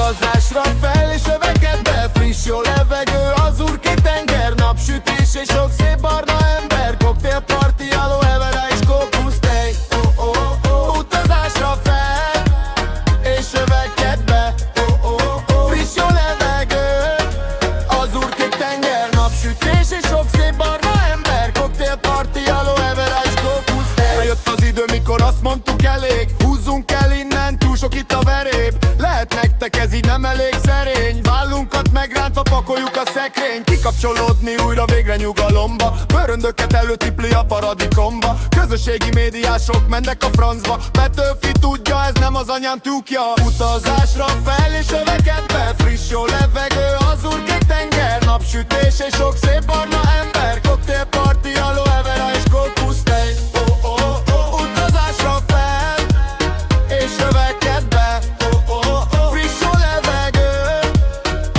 Utazásra fel és övekedbe, friss jó levegő, azurkék tenger, napsütés és sok szép barna ember, koktélparti, aloe vera és kókusztej. Utazásra fel és övekedbe, friss jó levegő, azurkék tenger, napsütés és sok szép barna ember, koktélparti, aloe vera és kókusztej. Eljött az idő, mikor azt mondtuk elég, húzzunk el innen, túl sok itt a veréb. Lehet nektek ez így nem elég szerény, vállunkat megrántva pakoljuk a szekrényt. Kikapcsolódni újra végre nyugalomba, bőröndöket előtipli a paradikomba. Közösségi médiások mennek a francba, Petőfi tudja, ez nem az anyám tyúkja. Utazásra fel és övekedbe, friss jó levegő, azurkék tenger, napsütés és sok szép barna ember, koktélparti, aloe vera és kókusztej. Utazásra fel és övekedbe, friss jó levegő,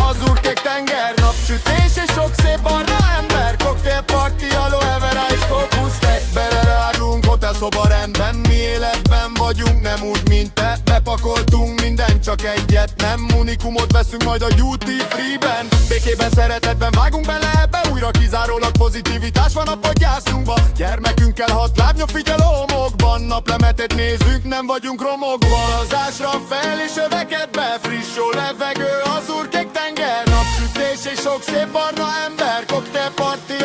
azurkék tenger, napsütés és sok szép barna ember, koktélparti, aloe vera és kókusztej. Belerágunk hotelszoba rendben, mi életben vagyunk, nem úgy mint te. Bepakoltunk mindent, csak egyet nem, unikumot veszünk majd a duty free-ben. Békében, szeretetben vágunk bele ebbe, újra kizárólag pozitivitás van a podgyászunkba. Gyermekünkkel 6 lábnyom figyel a homokban, naplemetet nézünk, nem vagyunk romokban. Utazásra fel és övekedbe, friss jó levegő, azurkék tenger, napsütés és sok szép barna ember, koktélparti,